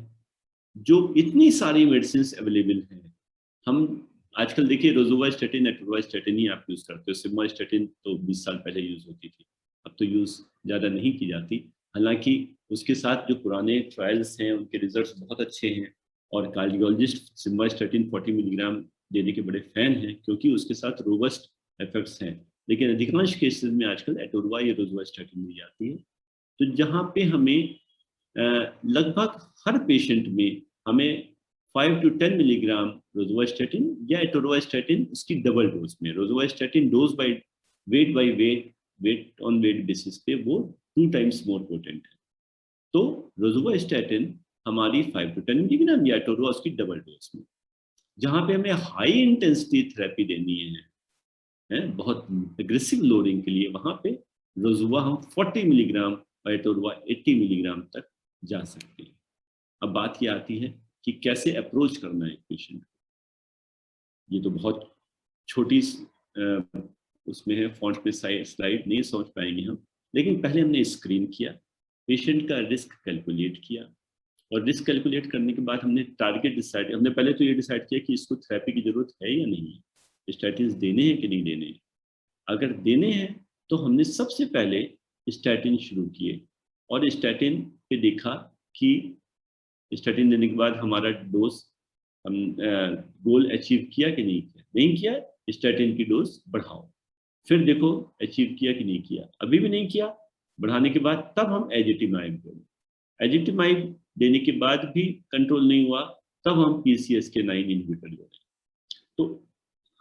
जो इतनी सारी मेडिसिन अवेलेबल हैं, हम आजकल देखिए रोजुवास्टैटिन, एटोवास्टैटिन ही आप यूज़ करते हो। सिम्वास्टैटिन तो 20 साल पहले यूज़ होती थी, अब तो यूज़ ज़्यादा नहीं की जाती। हालांकि उसके साथ जो पुराने ट्रायल्स हैं उनके रिजल्ट्स बहुत अच्छे हैं और कार्डियोलॉजिस्ट सिम्वास्टैटिन 40 मिलीग्राम देने के बड़े फैन हैं क्योंकि उसके साथ रोबस्ट इफेक्ट्स हैं। लेकिन अधिकांश केसेस में आजकल एटोरवा या रोजुवास्टैटिन दी जाती है तो जहाँ पे हमें लगभग हर पेशेंट में हमें 5 to 10 मिलीग्राम रोजुवास्टैटिन या एटोरोवास्टैटिन उसकी डबल डोज में, rosuvastatin dose by weight on weight basis पे वो 2 टाइम्स मोर पोटेंट है। तो रोजुवास्टैटिन हमारी 5 to 10 मिलीग्राम या एटोरोवा उसकी डबल डोज में। जहाँ पे हमें हाई इंटेंसिटी थेरेपी देनी है बहुत एग्रेसिव लोडिंग के लिए, वहाँ पे रोजुवा हम 40 मिलीग्राम और एटोरोवा 80 मिलीग्राम तक जा सकते हैं। अब बात ये आती है कि कैसे अप्रोच करना है पेशेंट को। ये तो बहुत छोटी उसमें है, फॉन्ट में स्लाइड नहीं समझ पाएंगे हम, लेकिन पहले हमने स्क्रीन किया, पेशेंट का रिस्क कैलकुलेट किया, और रिस्क कैलकुलेट करने के बाद हमने टारगेट डिसाइड, हमने पहले तो ये डिसाइड किया कि इसको थेरेपी की जरूरत है या नहीं है, स्टैटिन देने हैं कि नहीं देने हैं। अगर देने हैं तो हमने सबसे पहले स्टैटिन शुरू किए, और स्टैटिन पे देखा कि स्टैटिन देने के बाद हमारा डोज हम गोल अचीव किया कि नहीं किया, स्टैटिन की डोज बढ़ाओ, फिर देखो अचीव किया कि नहीं किया, अभी भी नहीं किया, बढ़ाने के बाद तब हम एजिटिमाइब दें, एजिटिमाइब देने के बाद भी कंट्रोल नहीं हुआ, तब हम PCSK9 इनहिबिटर दे रहे हैं। तो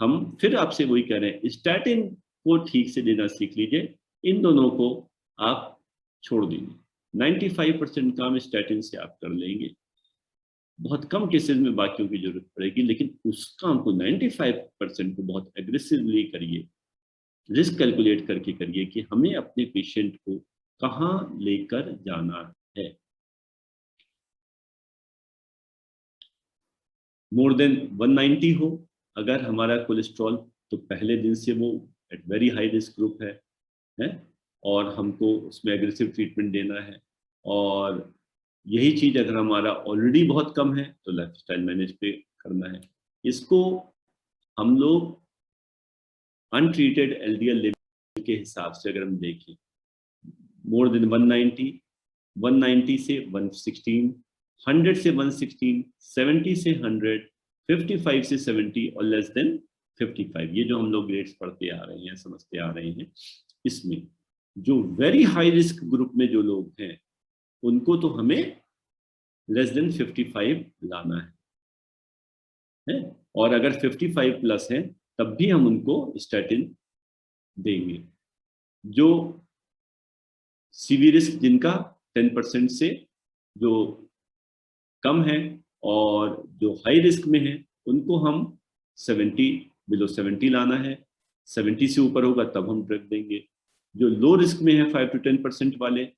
हम फिर आपसे वही कह रहे हैं, स्टैटिन को ठीक से देना सीख लीजिए, इन दोनों को आप छोड़ दीजिए। 95% काम स्टैटिन से आप कर लेंगे, बहुत कम केसेस में बाकियों की जरूरत पड़ेगी, लेकिन उस काम को 95% को बहुत एग्रेसिवली करिए, रिस्क कैलकुलेट करके करिए कि हमें अपने पेशेंट को कहाँ लेकर जाना है। मोर देन 190 हो अगर हमारा कोलेस्ट्रॉल, तो पहले दिन से वो at very high risk group है, और हमको उसमें एग्रेसिव ट्रीटमेंट देना है। और यही चीज अगर हमारा ऑलरेडी बहुत कम है तो लाइफस्टाइल मैनेज पे करना है। इसको हम लोग अनट्रीटेड LDL लेवल के हिसाब से अगर हम देखें, मोर देन 190, 190 से 116, 100 से 116, 70 से 100, 55 से 70 और लेस देन 55, ये जो हम लोग ग्रेड्स पढ़ते आ रहे हैं, समझते आ रहे हैं, इसमें जो वेरी हाई रिस्क ग्रुप में जो लोग हैं उनको तो हमें लेस देन 55 लाना है, और अगर 55 प्लस है तब भी हम उनको स्टैटिन देंगे। जो सीवी रिस्क जिनका 10% से जो कम है और जो हाई रिस्क में है उनको हम 70 बिलो 70 लाना है, 70 से ऊपर होगा तब हम ड्रग देंगे। जो लो रिस्क में है 5 to 10% वाले,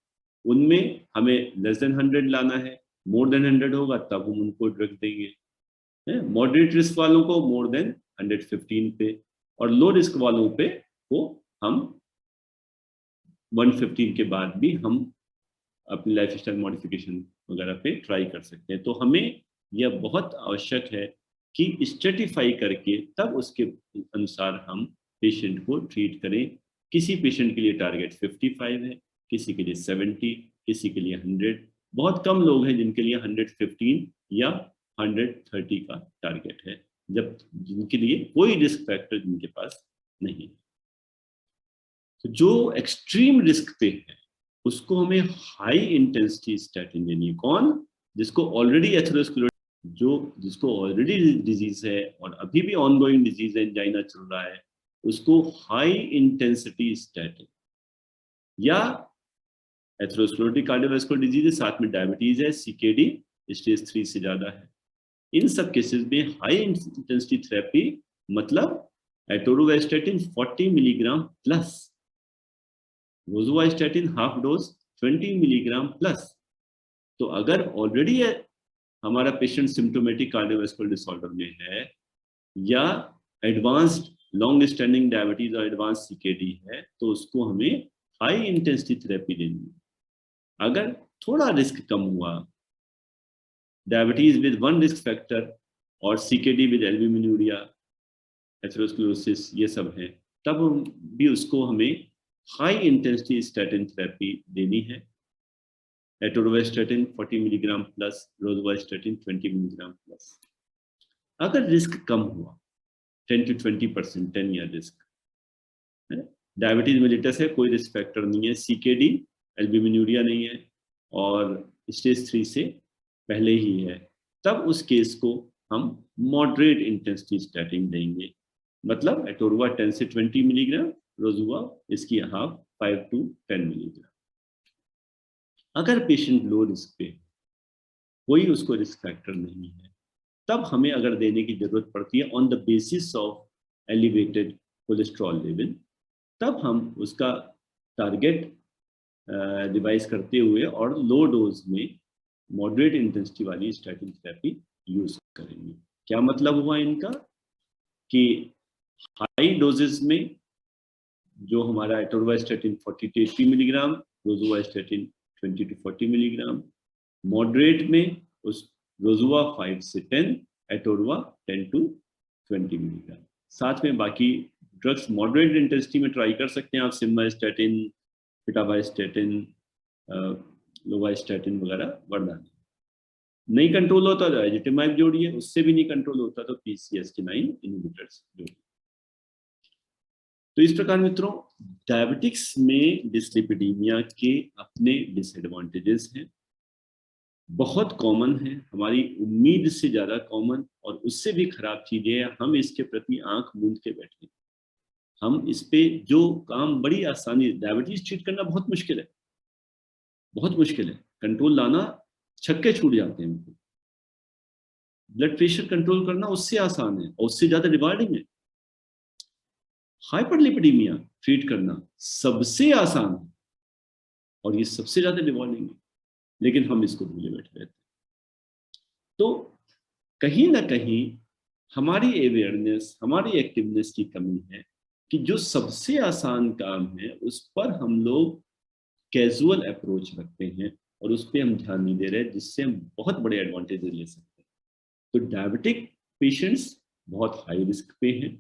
उनमें हमें लेस देन 100 लाना है, मोर देन 100 होगा तब हम उनको ड्रग देंगे। मॉडरेट रिस्क वालों को मोर देन 115 पे, और लो रिस्क वालों पे वो हम 115 के बाद भी हम अपनी लाइफ स्टाइल मॉडिफिकेशन वगैरह पे ट्राई कर सकते हैं। तो हमें यह बहुत आवश्यक है कि स्ट्रेटिफाई करके तब उसके अनुसार हम पेशेंट को ट्रीट करें। किसी पेशेंट के लिए टारगेट 55 है, किसी के लिए 70, किसी के लिए 100, बहुत कम लोग हैं जिनके लिए 115 या 130 का टारगेट है, जब जिनके लिए कोई रिस्क फैक्टर जिनके पास नहीं। तो जो एक्सट्रीम रिस्क पे है उसको हमें हाई इंटेंसिटी स्टैटिन देनी है। कौन? जिसको ऑलरेडी एथेरोस्क्लेरोसिस, जिसको ऑलरेडी डिजीज है और अभी भी ऑनगोइंग डिजीज है, एंजाइना चल रहा है, उसको हाई इंटेंसिटी स्टैटिन, या एथेरोस्क्लेरोटिक कार्डियोवास्कुलर डिजीज है, साथ में डायबिटीज है, CKD स्टेज 3 से ज्यादा है, इन सब केसेस में हाई इंटेंसिटी थेरेपी मतलब atorvastatin 40 milligram plus, rosuvastatin half dose 20 milligram plus. तो अगर ऑलरेडी हमारा पेशेंट सिम्टोमेटिक कार्डियोवास्कुलर डिसऑर्डर में है, या एडवांस्ड लॉन्ग स्टैंडिंग डायबिटीज और एडवांस CKD है, तो उसको हमें हाई इंटेंसिटी थेरेपी देनी है। अगर थोड़ा रिस्क कम हुआ, डायबिटीज विद 1 रिस्क फैक्टर और CKD विद एल्ब्यूमिनुरिया, एथेरोस्क्लेरोसिस, ये सब है, तब भी उसको हमें हाई इंटेंसिटी स्टैटिन थेरेपी देनी है। एटोरोवास्टैटिन 40 मिलीग्राम प्लस, रोजुवास्टैटिन 20 मिलीग्राम प्लस। अगर रिस्क कम हुआ 10 to 20%, 10 year risk, diabetes mellitus है, कोई रिस्क फैक्टर नहीं है, CKD एल्ब्यूमिनूरिया नहीं है और स्टेज 3 से पहले ही है, तब उस केस को हम मॉडरेट इंटेंसिटी स्टैटिन देंगे। मतलब एटोरवा 10 से 20 मिलीग्राम, रोजुआ इसकी हाफ 5 to 10 मिलीग्राम। अगर पेशेंट लो रिस्क पे, कोई उसको रिस्क फैक्टर नहीं है, तब हमें अगर देने की जरूरत पड़ती है on the basis of elevated cholesterol level, तब हम उसका टारगेट डिवाइस करते हुए और लो डोज में मॉडरेट इंटेंसिटी वाली स्टैटिन थेरेपी यूज करेंगे। क्या मतलब हुआ इनका कि हाई डोजेस में जो हमारा atorvastatin 40 to 80 milligram, rosuvastatin 20 to 40 milligram, moderate में उस रोजुआ 5 से 10, एटोरवा 10 to 20 मिलीग्राम। साथ में बाकी ड्रग्स मॉडरेट इंटेंसिटी में ट्राई कर सकते हैं आप, सिम्वास्टैटिन, पिटावास्टैटिन, लोवास्टैटिन वगैरह वरदान। नहीं कंट्रोल होता तो एजिटेमाइब जोड़िए, उससे भी नहीं कंट्रोल होता तो PCSK9 इनहिबिटर्स जोड़िए। तो इस प्रकार मित्रों, डायबिटिक्स में डिसलिपिडीमिया के अपने डिसएडवांटेजेस हैं, बहुत कॉमन है, हमारी उम्मीद से ज्यादा कॉमन, और उससे भी खराब चीज है हम इसके प्रति आंख मूंद के बैठे। हम इस पे जो काम बड़ी आसानी, डायबिटीज ट्रीट करना बहुत मुश्किल है, बहुत मुश्किल है, कंट्रोल लाना छक्के छूट जाते हैं। ब्लड प्रेशर कंट्रोल करना उससे आसान है और उससे ज्यादा रिवार्डिंग है। हाइपरलिपिडीमिया ट्रीट करना सबसे आसान है और ये सबसे ज्यादा रिवार्डिंग है, लेकिन हम इसको भूले बैठे रहते हैं। तो कहीं ना कहीं हमारी अवेयरनेस, हमारी एक्टिवनेस की कमी है कि जो सबसे आसान काम है उस पर हम लोग कैजुअल अप्रोच रखते हैं और उस पर हम ध्यान नहीं दे रहे, जिससे हम बहुत बड़े एडवांटेज ले सकते हैं। तो डायबिटिक पेशेंट्स बहुत हाई रिस्क पे हैं,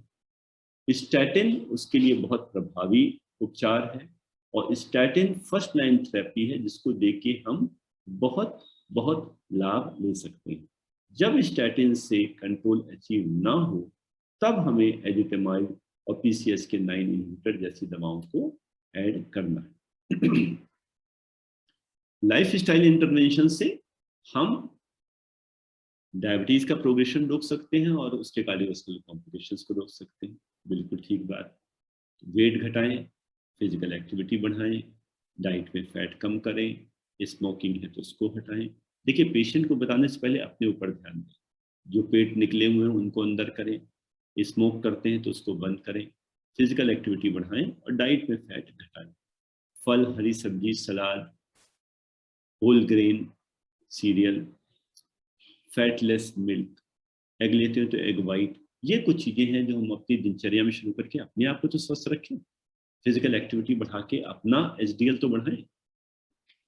स्टैटिन उसके लिए बहुत प्रभावी उपचार है, और स्टैटिन फर्स्ट लाइन थेरेपी है जिसको देके हम बहुत बहुत लाभ ले सकते हैं। जब स्टैटिन से कंट्रोल अचीव ना हो, तब हमें एजिटेमाइब और PCSK9 इनहिबिटर जैसी दवाओं को ऐड करना है। लाइफ स्टाइल इंटरवेंशन से हम डायबिटीज का प्रोग्रेशन रोक सकते हैं और उसके कार्डियोवास्कुलर कॉम्प्लिकेशंस को रोक सकते हैं। बिल्कुल ठीक बात। वेट घटाएं, फिजिकल एक्टिविटी बढ़ाएं, डाइट में फैट कम करें, स्मोकिंग है तो उसको हटाएं। देखिए, पेशेंट को बताने से पहले अपने ऊपर ध्यान दें। जो पेट निकले हुए हैं उनको अंदर करें, स्मोक करते हैं तो उसको बंद करें, फिजिकल एक्टिविटी बढ़ाएं और डाइट में फैट घटाएं। फल, हरी सब्जी, salad, whole grain cereal, fatless milk, egg लेते हो तो एग वाइट, ये कुछ चीजें हैं जो हम अपनी दिनचर्या में शुरू करके अपने आप को तो स्वस्थ रखें, फिजिकल एक्टिविटी बढ़ा के अपना HDL तो बढ़ाएं,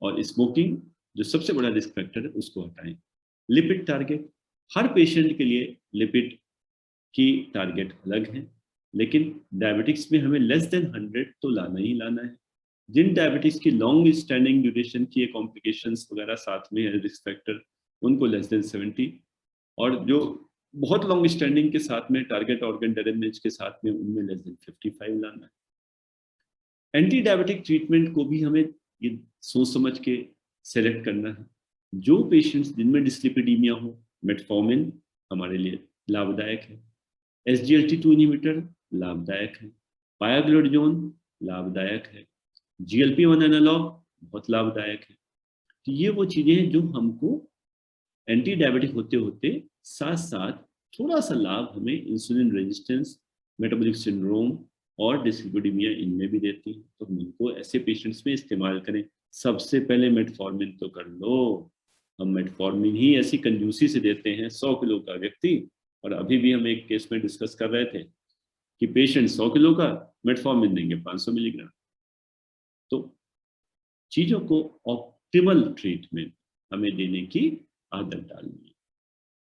और स्मोकिंग जो सबसे बड़ा रिस्क फैक्टर है उसको हटाएं। लिपिड टारगेट, हर पेशेंट के लिए लिपिड की टारगेट अलग है, लेकिन डायबिटिक्स में हमें लेस देन 100 तो लाना ही लाना है। जिन डायबिटीज की लॉन्ग स्टैंडिंग ड्यूरेशन की कॉम्प्लिकेशंस वगैरह साथ में है रिस्क फैक्टर, उनको लेस देन 70, और जो बहुत लॉन्ग स्टैंडिंग के साथ में टारगेट ऑर्गन डैमेज के साथ में उनमें लेस देन 55 लाना है। एंटी डायबिटिक ट्रीटमेंट को भी हमें ये सोच समझ के सेलेक्ट करना है। जो पेशेंट्स जिनमें डिसलिपिडीमिया हो, मेटफॉर्मिन हमारे लिए लाभदायक है, SGLT2 इनहिबिटर लाभदायक है, पायाग्लोडोन लाभदायक है, GLP-1 एनालॉग बहुत लाभदायक है। तो ये वो चीजें हैं जो हमको एंटी डायबिटिक होते होते साथ साथ थोड़ा सा लाभ हमें इंसुलिन रेजिस्टेंस, मेटाबॉलिक सिंड्रोम और डिसलिपिडीमिया इनमें भी देती है। तो हम इनको ऐसे पेशेंट्स में इस्तेमाल करें। सबसे पहले मेटफॉर्मिन तो कर लो। हम मेटफॉर्मिन ही ऐसी कंजूसी से देते हैं, 100 किलो का व्यक्ति, और अभी भी हम एक केस में डिस्कस कर रहे थे कि पेशेंट 100 किलो का, मेटफॉर्मिन देंगे 500 मिलीग्राम। तो चीजों को ऑप्टिमल ट्रीटमेंट हमें देने की आदत डालनी है।